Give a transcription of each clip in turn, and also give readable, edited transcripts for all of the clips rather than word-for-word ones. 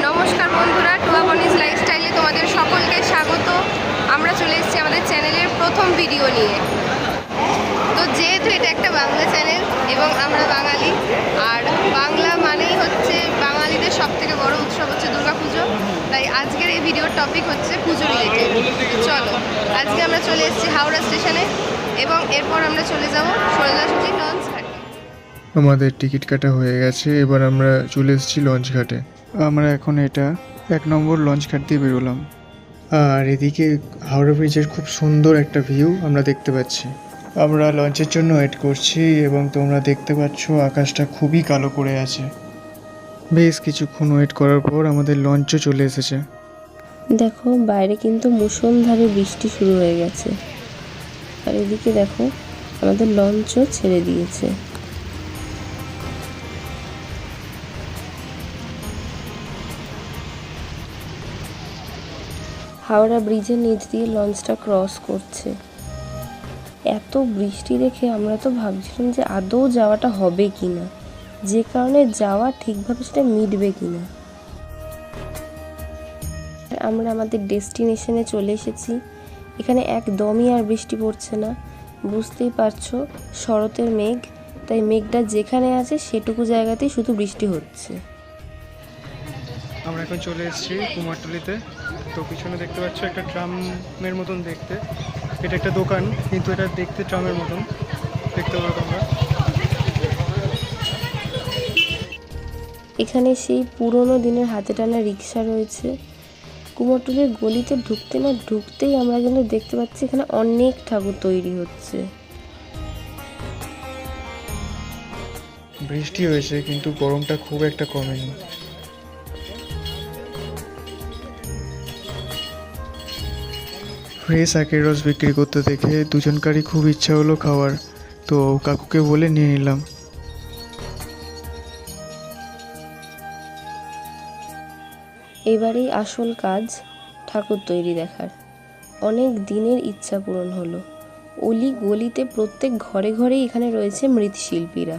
নমস্কার বন্ধুরা, টুয়া বনিজ লাইফস্টাইলে তোমাদের সকলকে স্বাগত। আমরা চলে এসেছি আমাদের চ্যানেলের প্রথম ভিডিও নিয়ে। তো যেহেতু এটা একটা বাংলা চ্যানেল এবং আমরা বাঙালি, আর বাংলা মানেই হচ্ছে বাঙালিদের সবথেকে বড় উৎসব হচ্ছে দুর্গাপুজো, তাই আজকের এই ভিডিওর টপিক হচ্ছে পুজো রিলেটেড। চলো, আজকে আমরা চলে এসেছি হাওড়া স্টেশনে এবং এরপর আমরা চলে যাব সোজাসুজি লঞ্চ ঘাটে। আমাদের টিকিট কাটা হয়ে গেছে, এবার আমরা চলে এসেছি লঞ্চ ঘাটে। আমরা এখন এটা 1 নম্বর লঞ্চ ঘাট দিয়ে বেরোলাম, আর এদিকে হাওড়া ব্রিজের খুব সুন্দর একটা ভিউ আমরা দেখতে পাচ্ছি। আমরা লঞ্চের জন্য ওয়েট করছি এবং তোমরা দেখতে পাচ্ছ আকাশটা খুবই কালো করে আছে। বেশ কিছুক্ষণ ওয়েট করার পর আমাদের লঞ্চও চলে এসেছে। দেখো, বাইরে কিন্তু মুষলধারে বৃষ্টি শুরু হয়ে গেছে, আর এদিকে দেখো আমাদের লঞ্চও ছেড়ে দিয়েছে। হাওড়া ব্রিজের নিচ দিয়ে লঞ্চটা ক্রস করছে। এত বৃষ্টি দেখে আমরা তো ভাবছিলাম যে আদৌ যাওয়াটা হবে কিনা, যে কারণে যাওয়া ঠিকভাবে সেটা মিটবে কিনা। আমরা আমাদের ডেস্টিনেশনে চলে এসেছি। এখানে একদমই আর বৃষ্টি পড়ছে না, বুঝতেই পারছো, শরতের মেঘ, তাই মেঘটা যেখানে আছে সেটুকু জায়গাতেই শুধু বৃষ্টি হচ্ছে। আমরা এখন চলে এসেছি কুমারটুলিতে। তো পিছনে দেখতে পাচ্ছ একটা ট্রামের মতন দেখতে, এটা একটা দোকান, কিন্তু এটা দেখতে ট্রামের মতন দেখতে পারো তোমরা। এখানে সেই পুরনো দিনের হাতে টানা রিক্সা রয়েছে। কুমোরটুলির গলিতে ঢুকতে না ঢুকতেই আমরা কিন্তু দেখতে পাচ্ছি এখানে অনেক ঠাকুর তৈরি হচ্ছে। বৃষ্টি হয়েছে কিন্তু গরমটা খুব একটা কমেনি। ফ্রেশ আখের রস বিক্রি করতে দেখে দুজনকারই খুব ইচ্ছা হলো খাওয়ার, তো কাকুকে বলে নিয়ে নিলাম। এবারেই আসল কাজ, ঠাকুর তৈরি দেখার। অনেক দিনের ইচ্ছা পূরণ হলো। অলি গলিতে প্রত্যেক ঘরে ঘরেই এখানে রয়েছে মৃৎশিল্পীরা।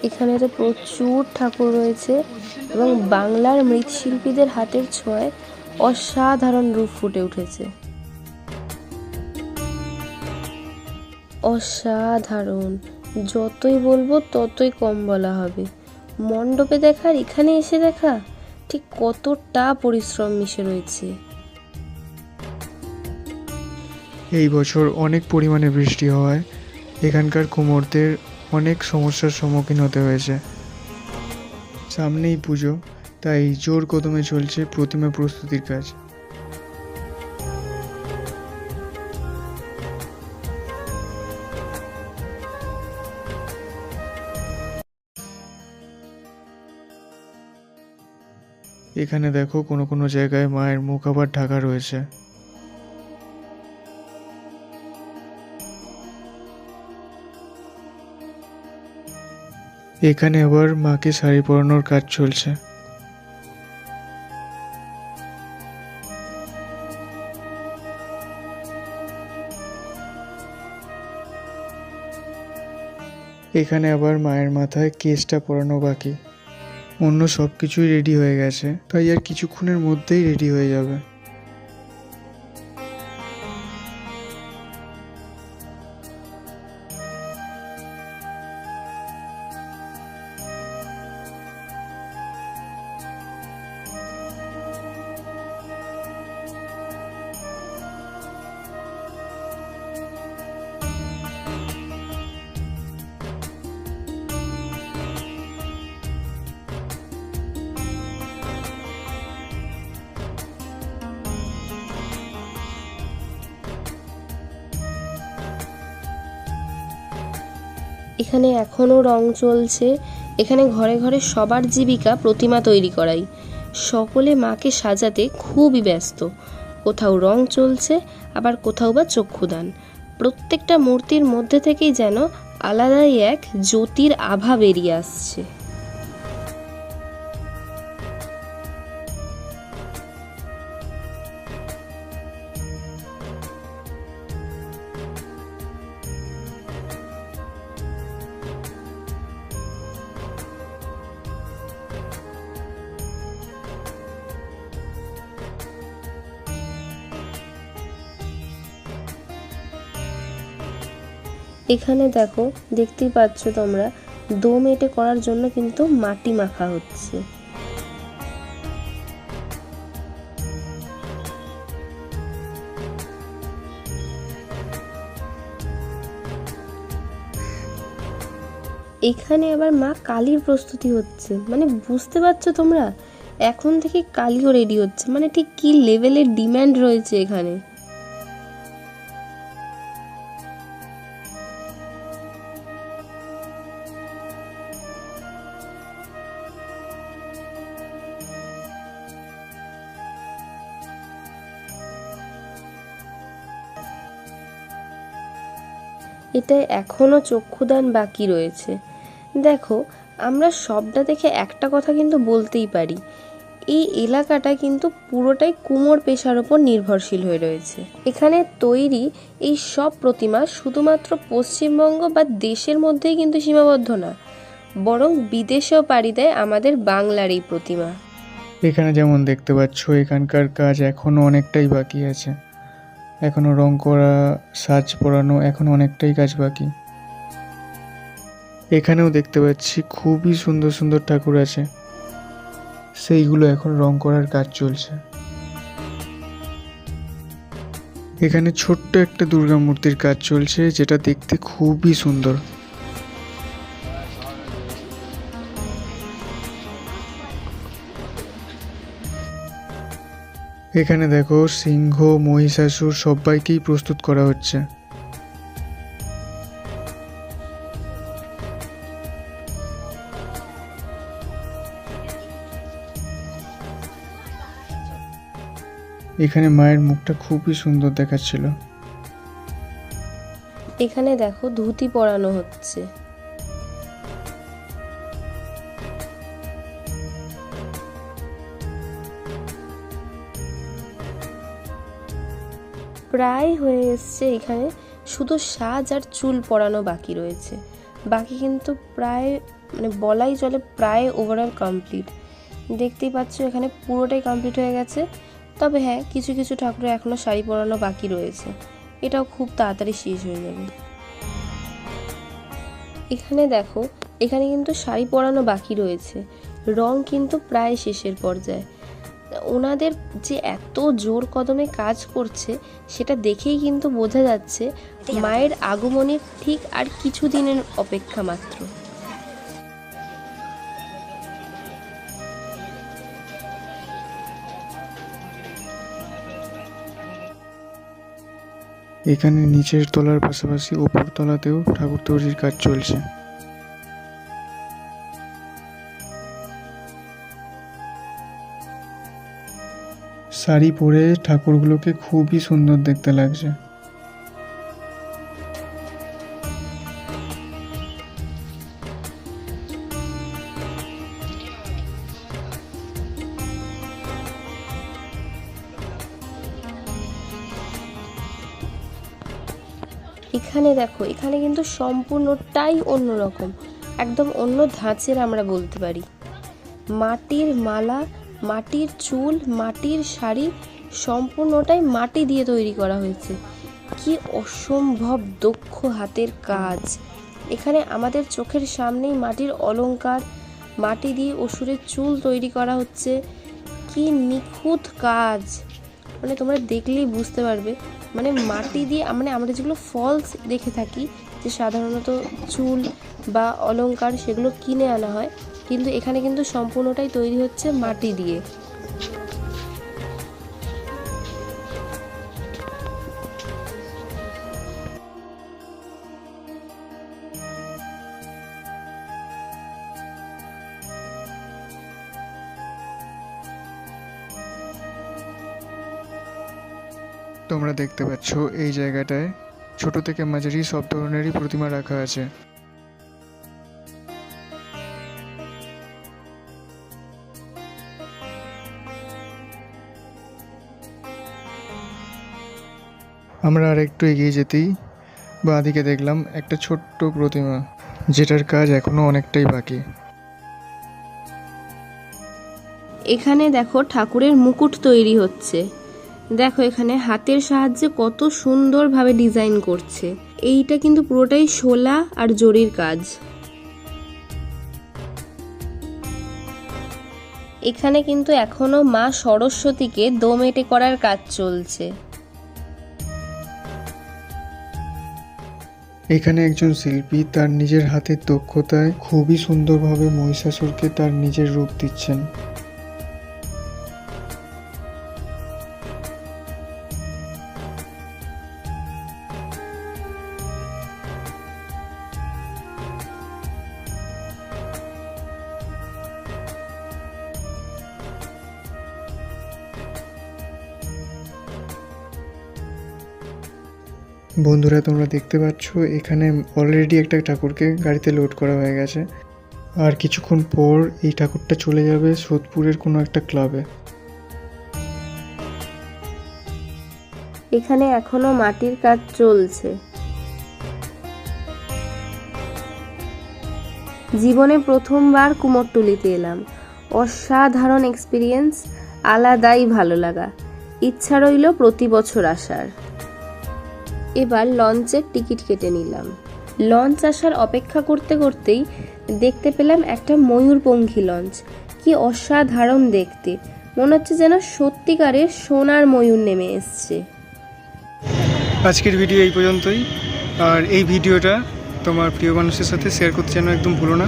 এখানে তো প্রচুর ঠাকুর রয়েছে এবং বাংলার মৃৎশিল্পীদের হাতের ছোঁয়ায় অসাধারণ রূপ ফুটে উঠেছে। অসাধারণ, যতই বলবো ততই কম বলা হবে। মণ্ডপে দেখার এখানে এসে দেখা ঠিক কতটা পরিশ্রম মিশে রয়েছে। এই বছর অনেক পরিমাণে বৃষ্টি হওয়ায় এখানকার কুমোরদের অনেক সমস্যার সম্মুখীন হতে হয়েছে। সামনেই পুজো, তাই জোর কদমে চলছে প্রতিমা প্রস্তুতির কাজ। এখানে দেখো কোনো কোনো জায়গায় মায়ের মুখ আবার ঢাকা রয়েছে। এখানে আবার মাকে শাড়ি পরানোর কাজ চলছে। এখানে আবার মায়ের মাথায় কেসটা পরানো বাকি। অন্য সব কিছুই রেডি হয়ে গেছে, তাই আর কিছুক্ষণের মধ্যেই রেডি হয়ে যাবে। এখানে এখনও রং চলছে। এখানে ঘরে ঘরে সবার জীবিকা প্রতিমা তৈরি করাই। সকলে মাকে সাজাতে খুবই ব্যস্ত। কোথাও রং চলছে, আবার কোথাও বা চক্ষুদান। প্রত্যেকটা মূর্তির মধ্যে থেকেই যেন আলাদাই এক জ্যোতির আভা বেরিয়ে আসছে। এখানে দেখো, দেখতেই পাচ্ছ তোমরা, দম এঁটে করার জন্য কিন্তু মাটি মাখা হচ্ছে। এখানে আবার মা কালীর প্রস্তুতি হচ্ছে, মানে বুঝতে পারছো তোমরা, এখন থেকে কালীও রেডি হচ্ছে, মানে ঠিক কি লেভেলের ডিম্যান্ড রয়েছে এখানে। এটা এখনো চক্ষুদান বাকি রয়েছে। দেখো, আমরা সবটা দেখে একটা কথা কিন্তু বলতেই পারি, এই এলাকাটা কিন্তু পুরোটাই কুমোর পেশার ওপর নির্ভরশীল হয়ে রয়েছে। এখানে তৈরি এই সব প্রতিমা শুধুমাত্র পশ্চিমবঙ্গ বা দেশের মধ্যেই কিন্তু সীমাবদ্ধ না, বরং বিদেশেও পাড়ি দেয় আমাদের বাংলার এই প্রতিমা। এখানে যেমন দেখতে পাচ্ছ, এখানকার কাজ এখনও অনেকটাই বাকি আছে। এখনও রং করা, সাজ পরানো, এখনও অনেকটাই কাজ বাকি। এখানেও দেখতে পাচ্ছি খুবই সুন্দর সুন্দর ঠাকুর আছে, সেইগুলো এখন রং করার কাজ চলছে। এখানে ছোট্ট একটা দুর্গা মূর্তির কাজ চলছে, যেটা দেখতে খুবই সুন্দর। এখানে দেখো, সিংহ, মহিষাসুর সবাইকেই প্রস্তুত করা হচ্ছে। এখানে মায়ের মুখটা খুবই সুন্দর দেখাচ্ছিল। এখানে দেখো, ধুতি পরানো হচ্ছে। প্রায় হয়ে এসছে, এখানে শুধু সাজ আর চুল পরানো বাকি রয়েছে। বাকি কিন্তু প্রায়, মানে বলাই চলে প্রায় ওভারঅল কমপ্লিট। দেখতেই পাচ্ছ এখানে পুরোটাই কমপ্লিট হয়ে গেছে। তবে হ্যাঁ, কিছু কিছু ঠাকুরের এখনও শাড়ি পরানো বাকি রয়েছে, এটাও খুব তাড়াতাড়ি শেষ হয়ে যাবে। এখানে দেখো, এখানে কিন্তু শাড়ি পরানো বাকি রয়েছে, রং কিন্তু প্রায় শেষের পর্যায়ে। ওনাদের যে এত জোর কদমে কাজ করছে সেটা দেখেই কিন্তু বোঝা যাচ্ছে মায়ের আগমনের ঠিক আর কিছু দিনের অপেক্ষা মাত্র। এখানে নিচের তলার পাশাপাশি ওপর তলাতেও ঠাকুর তৈরির কাজ চলছে। শাড়ি পরে ঠাকুরগুলোকে খুবই সুন্দর দেখতে লাগছে। এখানে দেখো, এখানে কিন্তু সম্পূর্ণটাই অন্যরকম, একদম অন্য ধাঁচের আমরা বলতে পারি। মাটির মালা, মাটির চুল, মাটির শাড়ি, সম্পূর্ণটাই মাটি দিয়ে তৈরি করা হয়েছে। কি অসম্ভব দক্ষ হাতের কাজ! এখানে আমাদের চোখের সামনেই মাটির অলংকার, মাটি দিয়ে অসুরের চুল তৈরি করা হচ্ছে। কি নিখুঁত কাজ! মানে তোমরা দেখলেই বুঝতে পারবে, মানে মাটি দিয়ে, মানে আমরা যেগুলো ফলস দেখে থাকি, যে সাধারণত চুল বা অলংকার সেগুলো কিনে আনা হয়, কিন্তু এখানে কিন্তু সম্পূর্ণটাই তৈরি হচ্ছে মাটি দিয়ে। তোমরা দেখতে পাচ্ছ এই জায়গাটায় ছোট থেকে মাঝারি সব ধরনেরই প্রতিমা রাখা আছে। আমরা আর একটু এগিয়ে যেতেই বাঁদিকে দেখলাম একটা ছোট্ট প্রতিমা, যেটার কাজ এখনো অনেকটাই বাকি। এখানে দেখো, ঠাকুরের মুকুট তৈরি হচ্ছে। দেখো এখানে হাতের সাহায্যে কত সুন্দরভাবে ডিজাইন করছে। এইটা কিন্তু পুরোটাই শোলা আর জরির কাজ। এখানে কিন্তু এখনো মা সরস্বতীকে দোমেটে করার কাজ চলছে। এখানে একজন শিল্পী তার নিজের হাতের দক্ষতায় খুবই সুন্দরভাবে মহিষাসুরকে তার নিজের রূপ দিচ্ছেন। বন্ধুরা, তোমরা দেখতে পাচ্ছ এখানে অলরেডি একটা ঠাকুরকে গাড়িতে লোড করা হয়ে গেছে, আর কিছুক্ষণ পর এই ঠাকুরটা চলে যাবে সোদপুরের কোনো একটা ক্লাবে। এখানে এখনো মাটির কাজ চলছে। জীবনে প্রথমবার কুমোরটুলিতে এলাম, অসাধারণ এক্সপিরিয়েন্স, আলাদাই ভালো লাগা। ইচ্ছা রইল প্রতি বছর আসার। এবার লঞ্চের টিকিট কেটে নিলাম। লঞ্চ আসার অপেক্ষা করতে করতেই দেখতে পেলাম একটা ময়ূরপঙ্খী লঞ্চ। কি অসাধারণ দেখতে, মনে হচ্ছে যেন সত্যিকারের সোনার ময়ূর নেমে এসছে। আজকের ভিডিও এই পর্যন্তই, আর এই ভিডিওটা তোমার প্রিয় মানুষের সাথে শেয়ার করতে যেন একদম ভুলো না।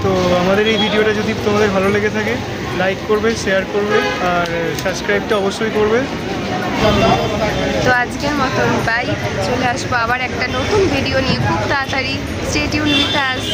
তো আমাদের এই ভিডিওটা যদি তোমাদের ভালো লেগে থাকে, লাইক করবে, শেয়ার করবে, আর সাবস্ক্রাইবটা অবশ্যই করবে। তো আজকের মতন বাই, চলে আসবো আবার একটা নতুন ভিডিও নিয়ে খুব তাড়াতাড়ি। Stay tune with us.